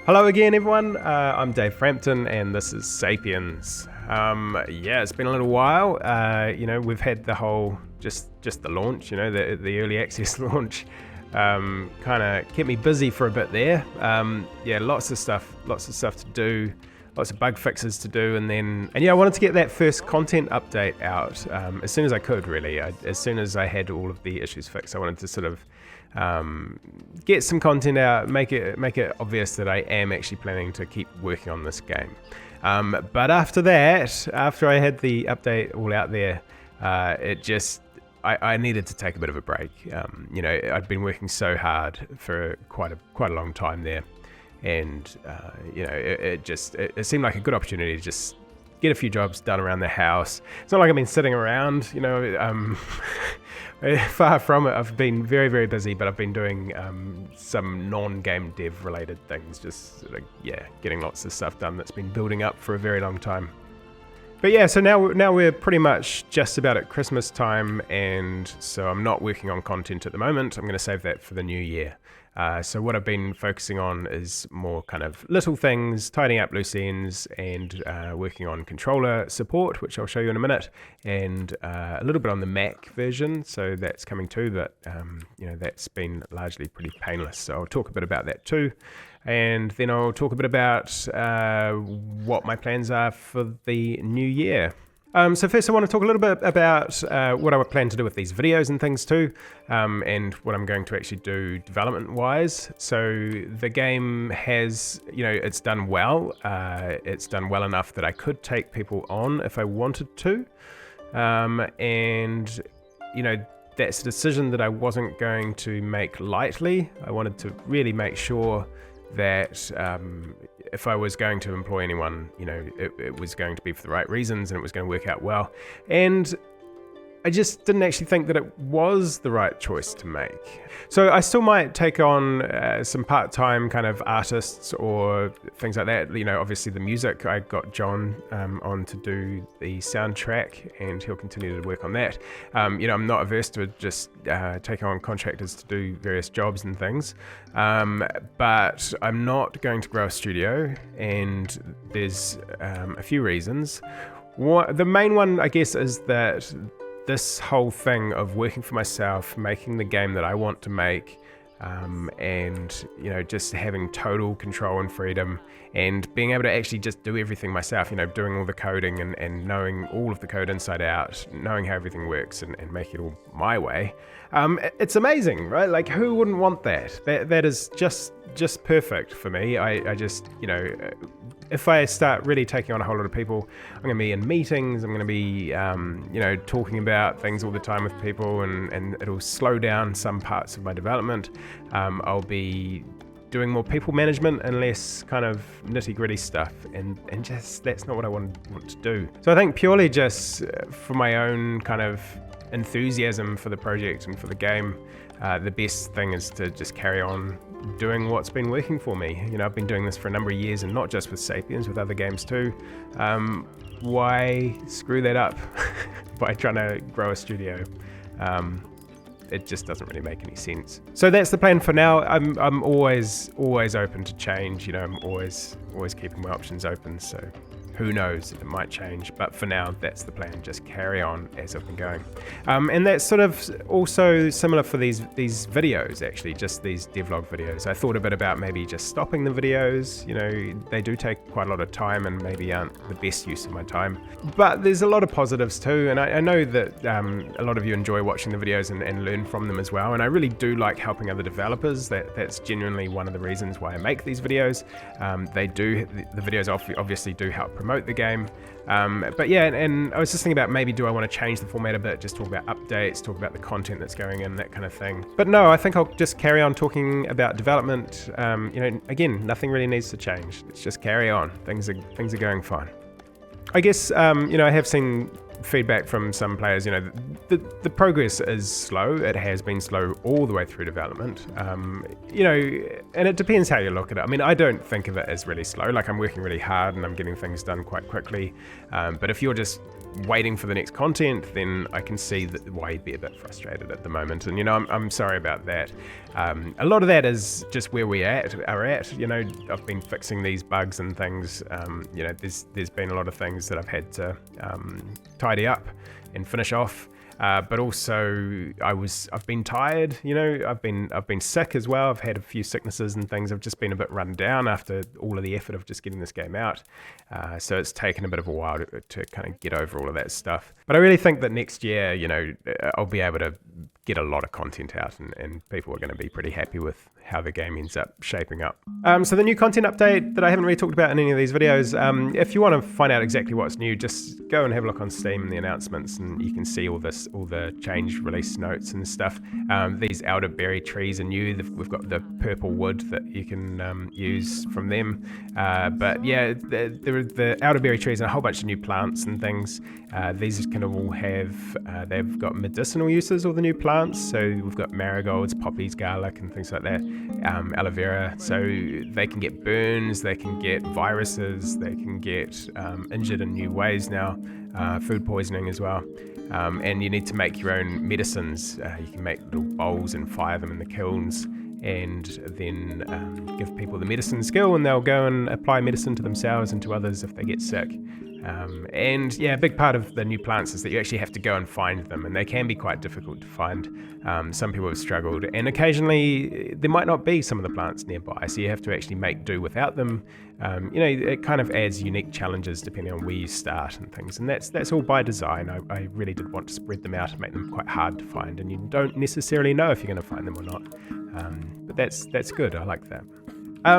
Hello again, everyone. I'm Dave Frampton, and this is Sapiens. It's been a little while. We've had the whole just the launch. The early access launch. Kind of kept me busy for a bit there. Lots of stuff to do. Lots of bug fixes to do, I wanted to get that first content update out as soon as I could. Really, as soon as I had all of the issues fixed, I wanted to sort of get some content out, make it obvious that I am actually planning to keep working on this game. But after that, after I had the update all out there, I needed to take a bit of a break. I'd been working so hard for quite a long time there, and it seemed like a good opportunity to just get a few jobs done around the house. It's not like I've been sitting around, far from it. I've been very, very busy, but I've been doing some non-game dev related things, just getting lots of stuff done that's been building up for a very long time. But yeah, so now we're pretty much just about at Christmas time, and so I'm not working on content at the moment. I'm going to save that for the new year. So what I've been focusing on is more kind of little things, tidying up loose ends, and working on controller support, which I'll show you in a minute, and a little bit on the Mac version. So that's coming too, but that's been largely pretty painless. So I'll talk a bit about that too. And then I'll talk a bit about what my plans are for the new year. So first I want to talk a little bit about what I plan to do with these videos and things too, and what I'm going to actually do development-wise. So the game has, it's done well. It's done well enough that I could take people on if I wanted to. That's a decision that I wasn't going to make lightly. I wanted to really make sure that if I was going to employ anyone, it was going to be for the right reasons and it was going to work out well. And I just didn't actually think that it was the right choice to make. So I still might take on some part-time kind of artists or things like that. Obviously the music, I got John on to do the soundtrack, and he'll continue to work on that. I'm not averse to just taking on contractors to do various jobs and things. But I'm not going to grow a studio, and there's a few reasons. The main one, I guess, is that this whole thing of working for myself, making the game that I want to make, and just having total control and freedom, and being able to actually just do everything myself, doing all the coding and knowing all of the code inside out, knowing how everything works and make it all my way. It's amazing, right? Like, who wouldn't want that? That is just perfect for me. I just, if I start really taking on a whole lot of people, I'm going to be in meetings, I'm going to be, talking about things all the time with people, and it'll slow down some parts of my development. I'll be doing more people management and less kind of nitty-gritty stuff, and just that's not what I want to do. So I think purely just for my own kind of enthusiasm for the project and for the game, the best thing is to just carry on doing what's been working for me. I've been doing this for a number of years, and not just with Sapiens, with other games too. Why screw that up by trying to grow a studio? It just doesn't really make any sense. So that's the plan for now. I'm always open to change. I'm always keeping my options open. So who knows, it might change, but for now that's the plan. Just carry on as I've been going, and that's sort of also similar for these videos, actually, just these devlog videos. I thought a bit about maybe just stopping the videos. They do take quite a lot of time and maybe aren't the best use of my time, but there's a lot of positives too, and I know that a lot of you enjoy watching the videos and learn from them as well, and I really do like helping other developers. That's genuinely one of the reasons why I make these videos. The videos obviously do help promote the game, but yeah, and I was just thinking about maybe do I want to change the format a bit, just talk about updates, talk about the content that's going in, that kind of thing. But no, I think I'll just carry on talking about development. Again, nothing really needs to change. Let's just carry on. Things are going fine. I guess I have seen feedback from some players. The progress is slow. It has been slow all the way through development. And it depends how you look at it. I mean, I don't think of it as really slow. Like, I'm working really hard and I'm getting things done quite quickly. But if you're just waiting for the next content, then I can see why you'd be a bit frustrated at the moment. And I'm sorry about that. A lot of that is just where we are at. I've been fixing these bugs and things. There's been a lot of things that I've had to tidy up and finish off. But also I've been tired, I've been sick as well. I've had a few sicknesses and things. I've just been a bit run down after all of the effort of just getting this game out. So it's taken a bit of a while to kind of get over all of that stuff. But I really think that next year, I'll be able to get a lot of content out and people are going to be pretty happy with how the game ends up shaping up. So the new content update that I haven't really talked about in any of these videos, if you want to find out exactly what's new, just go and have a look on Steam and the announcements, and you can see all the change release notes and stuff. These elderberry trees are new. We've got the purple wood that you can use from them. But yeah, the elderberry trees and a whole bunch of new plants and things. These kind of all have, they've got medicinal uses, all the new plants. So we've got marigolds, poppies, garlic and things like that. Aloe vera, so they can get burns, they can get viruses, they can get injured in new ways now, food poisoning as well. And you need to make your own medicines. You can make little bowls and fire them in the kilns, and then give people the medicine skill, and they'll go and apply medicine to themselves and to others if they get sick. And yeah, a big part of the new plants is that you actually have to go and find them, and they can be quite difficult to find. Some people have struggled, and occasionally there might not be some of the plants nearby, so you have to actually make do without them. It kind of adds unique challenges depending on where you start and things, and that's all by design. I really did want to spread them out and make them quite hard to find, and you don't necessarily know if you're going to find them or not. But that's good. I like that.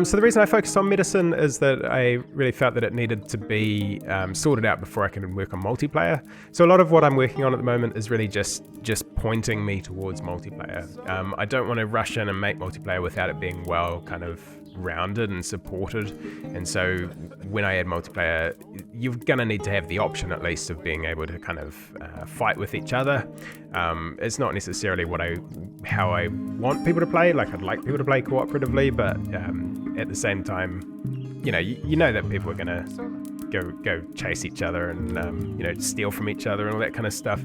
So the reason I focused on medicine is that I really felt that it needed to be sorted out before I can work on multiplayer. So a lot of what I'm working on at the moment is really just pointing me towards multiplayer. I don't want to rush in and make multiplayer without it being well kind of rounded and supported. And so when I add multiplayer, you're going to need to have the option at least of being able to kind of fight with each other. It's not necessarily how I want people to play. Like, I'd like people to play cooperatively, but at the same time, you know that people are going to go chase each other and steal from each other and all that kind of stuff.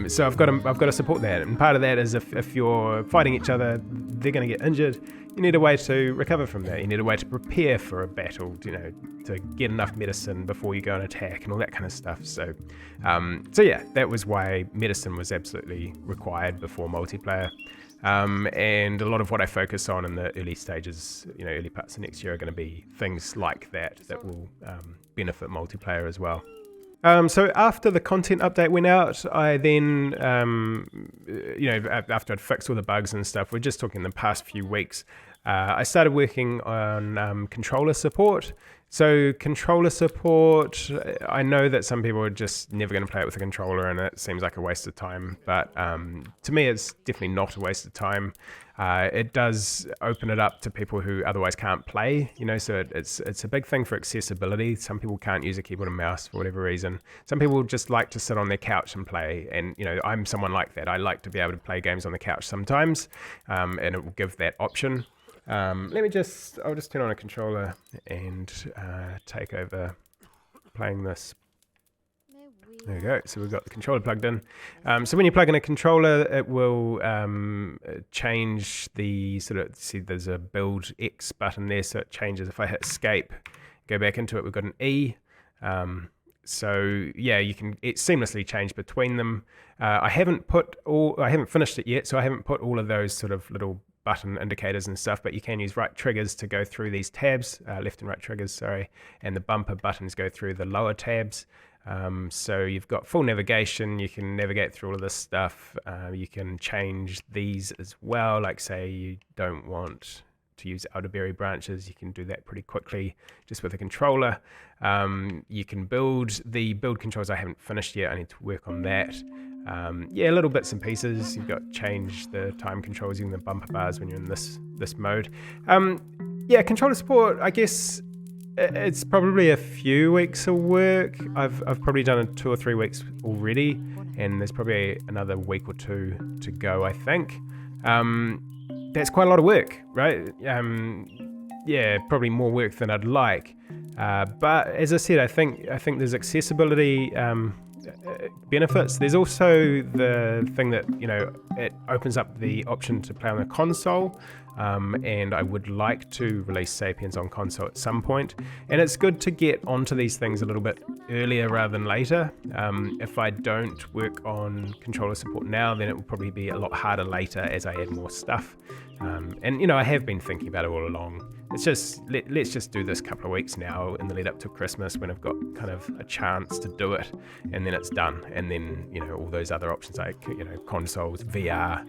So I've got to support that. And part of that is if you're fighting each other, they're going to get injured. You need a way to recover from that. You need a way to prepare for a battle, to get enough medicine before you go and attack and all that kind of stuff. So yeah, that was why medicine was absolutely required before multiplayer. And a lot of what I focus on in the early stages, early parts of next year, are going to be things like that will benefit multiplayer as well. So after the content update went out, I then, after I'd fixed all the bugs and stuff, we're just talking the past few weeks, I started working on controller support. So controller support, I know that some people are just never going to play it with a controller and it seems like a waste of time, but to me it's definitely not a waste of time. It does open it up to people who otherwise can't play, so it's a big thing for accessibility. Some people can't use a keyboard and mouse for whatever reason. Some people just like to sit on their couch and play, and I'm someone like that. I like to be able to play games on the couch sometimes, and it will give that option. I'll just turn on a controller and take over playing this. There we go. So we've got the controller plugged in. So when you plug in a controller, it will change the see there's a build X button there, so it changes. If I hit escape, go back into it, we've got an E. So yeah, it seamlessly change between them. I haven't finished it yet, so I haven't put all of those sort of little button indicators and stuff, but you can use right triggers to go through these tabs, left and right triggers, sorry, and the bumper buttons go through the lower tabs. So you've got full navigation, you can navigate through all of this stuff. You can change these as well, like say you don't want to use elderberry branches, you can do that pretty quickly just with a controller. You can build the build controls. I haven't finished yet, I need to work on that. Yeah, little bits and pieces. You've got to change the time controls using the bumper bars when you're in this mode. Yeah, controller support, I guess it's probably a few weeks of work. I've probably done it 2 or 3 weeks already, and there's probably another week or 2 to go, I think. That's quite a lot of work, right? Yeah, probably more work than I'd like. But as I said, I think there's accessibility benefits. There's also the thing that, it opens up the option to play on the console. And I would like to release Sapiens on console at some point. And it's good to get onto these things a little bit earlier rather than later. If I don't work on controller support now, then it will probably be a lot harder later as I add more stuff. And I have been thinking about it all along. It's just, let's just do this couple of weeks now in the lead up to Christmas when I've got kind of a chance to do it, and then it's done. And then, all those other options like, consoles, VR,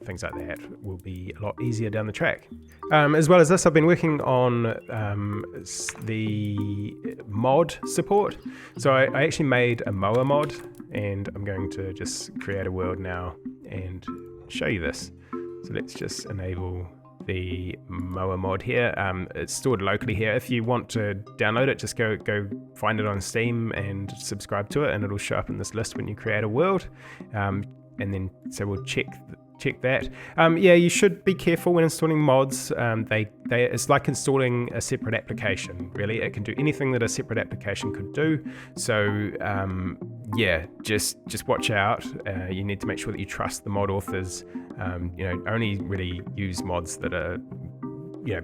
things like that will be a lot easier down the track. As well as this, I've been working on the mod support. So I actually made a mower mod, and I'm going to just create a world now and show you this. So let's just enable the mower mod here. It's stored locally here. If you want to download it, just go find it on Steam and subscribe to it, and it'll show up in this list when you create a world. And then so we'll check that. You should be careful when installing mods. It's like installing a separate application, really. It can do anything that a separate application could do. So just watch out. You need to make sure that you trust the mod authors. Only really use mods that are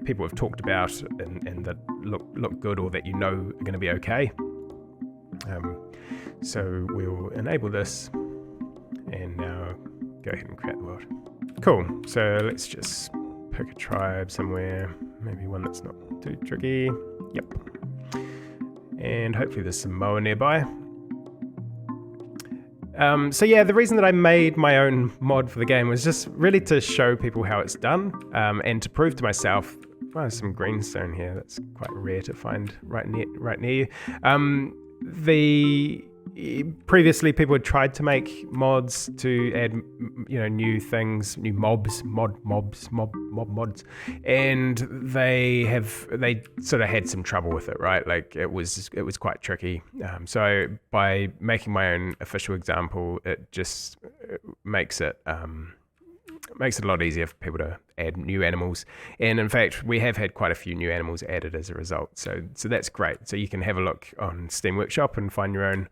people have talked about and that look good, or that are going to be okay. So we'll enable this, and now go ahead and create the world. Cool. So let's just pick a tribe somewhere, maybe one that's not too tricky. Yep. And hopefully there's some mower nearby. The reason that I made my own mod for the game was just really to show people how it's done, and to prove to myself. Oh, there's some greenstone here. That's quite rare to find right near you. Previously, people had tried to make mods to add, new things, new mods, and they sort of had some trouble with it, right? Like it was quite tricky. So by making my own official example, it just makes it a lot easier for people to add new animals. And in fact, we have had quite a few new animals added as a result. So that's great. So you can have a look on Steam Workshop and find your own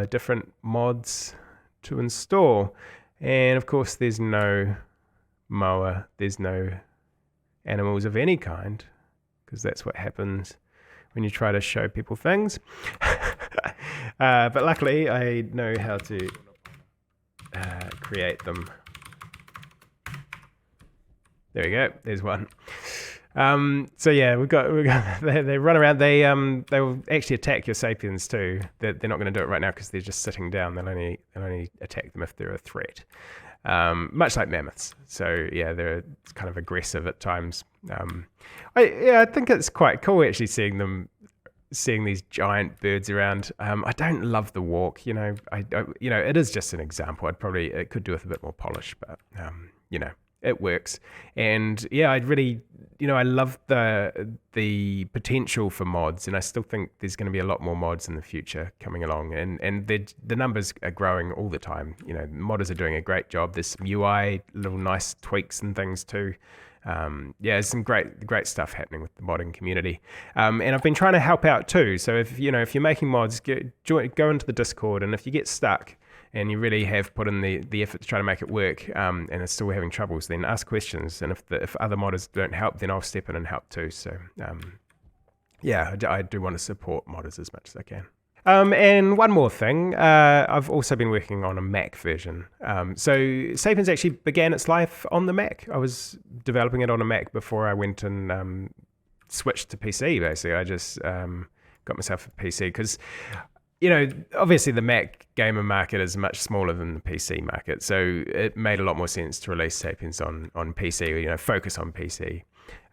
different mods to install. And of course, there's no mower, there's no animals of any kind, because that's what happens when you try to show people things. But luckily, I know how to create them. There we go. There's one. We've got they run around. They will actually attack your Sapiens too. They're not going to do it right now because they're just sitting down. They'll only attack them if they're a threat. Much like mammoths. So they're kind of aggressive at times. I think it's quite cool actually seeing these giant birds around. I don't love the walk. It is just an example. It could do with a bit more polish, but it works. And I'd really, I love the potential for mods, and I still think there's going to be a lot more mods in the future coming along, and the numbers are growing all the time. Modders are doing a great job. There's some UI little nice tweaks and things too. There's some great stuff happening with the modding community, and I've been trying to help out too. So if you're making mods, go into the Discord, and if you get stuck and you really have put in the effort to try to make it work, and it's still having troubles, then ask questions. And if other modders don't help, then I'll step in and help too. So I do want to support modders as much as I can. And one more thing, I've also been working on a Mac version. So Sapiens actually began its life on the Mac. I was developing it on a Mac before I went and switched to PC, basically. I just got myself a PC because, obviously the Mac gamer market is much smaller than the PC market. So it made a lot more sense to release Sapiens on PC, focus on PC.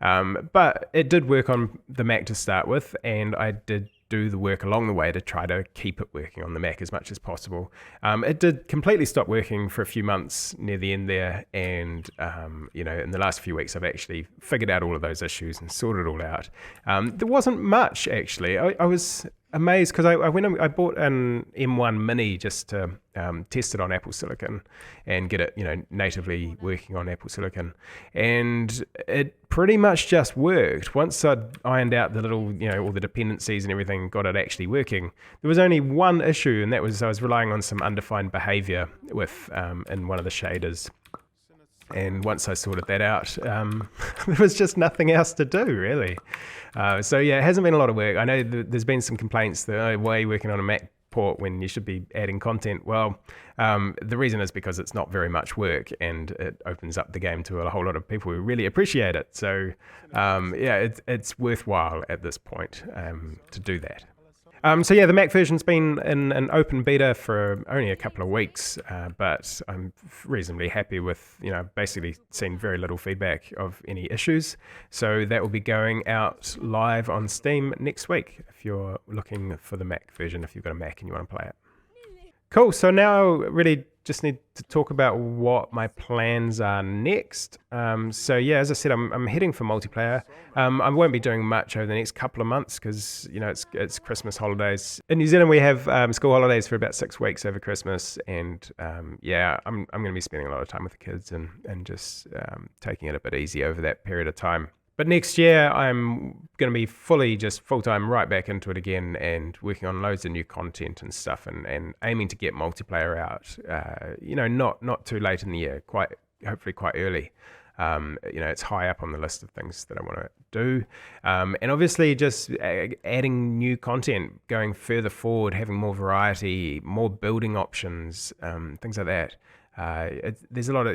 But it did work on the Mac to start with, and I did do the work along the way to try to keep it working on the Mac as much as possible. It did completely stop working for a few months near the end there, and in the last few weeks I've actually figured out all of those issues and sorted it all out. There wasn't much actually. I was amazed because I went and I bought an M1 Mini just to test it on Apple Silicon and get it, natively working on Apple Silicon, and it pretty much just worked. Once I'd ironed out the little, all the dependencies and everything, got it actually working. There was only one issue, and that was I was relying on some undefined behavior with in one of the shaders. And once I sorted that out, there was just nothing else to do, really. So yeah, it hasn't been a lot of work. I know there's been some complaints that, why are you working on a Mac port when you should be adding content? Well, the reason is because it's not very much work, and it opens up the game to a whole lot of people who really appreciate it. So yeah, it's worthwhile at this point to do that. So yeah, the Mac version's been in an open beta for only a couple of weeks, but I'm reasonably happy with, basically seen very little feedback of any issues. So that will be going out live on Steam next week if you're looking for the Mac version, if you've got a Mac and you want to play it. Cool, so now really just need to talk about what my plans are next. So yeah, as I said, I'm heading for multiplayer. I won't be doing much over the next couple of months because it's Christmas holidays. In New Zealand, we have school holidays for about 6 weeks over Christmas, and yeah, I'm going to be spending a lot of time with the kids and just taking it a bit easy over that period of time. But next year, I'm going to be full-time right back into it again and working on loads of new content and stuff and aiming to get multiplayer out, not too late in the year, hopefully quite early. It's high up on the list of things that I want to do. And obviously just adding new content, going further forward, having more variety, more building options, things like that. There's a lot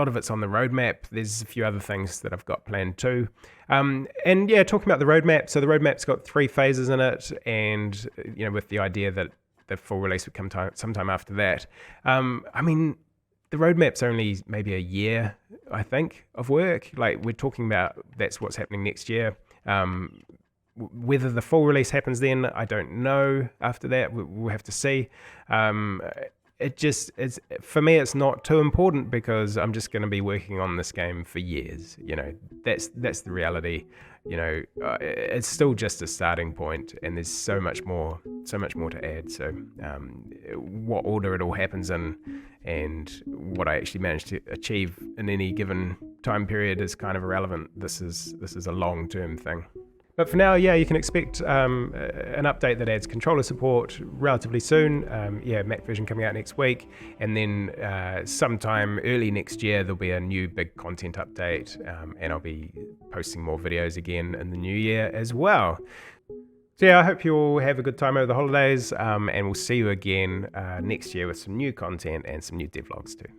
of it's on the roadmap. There's a few other things that I've got planned too. And yeah, talking about the roadmap. So the roadmap's got 3 phases in it, and with the idea that the full release would come sometime after that. The roadmap's only maybe a year, I think, of work. Like we're talking about, that's what's happening next year. Whether the full release happens then, I don't know. After that, we'll have to see. For me, it's not too important because I'm just going to be working on this game for years. That's the reality. It's still just a starting point, and there's so much more to add. So, what order it all happens in, and what I actually managed to achieve in any given time period is kind of irrelevant. This is a long-term thing. But for now, yeah, you can expect an update that adds controller support relatively soon. Mac version coming out next week. And then sometime early next year, there'll be a new big content update. And I'll be posting more videos again in the new year as well. So yeah, I hope you all have a good time over the holidays. And we'll see you again next year with some new content and some new devlogs too.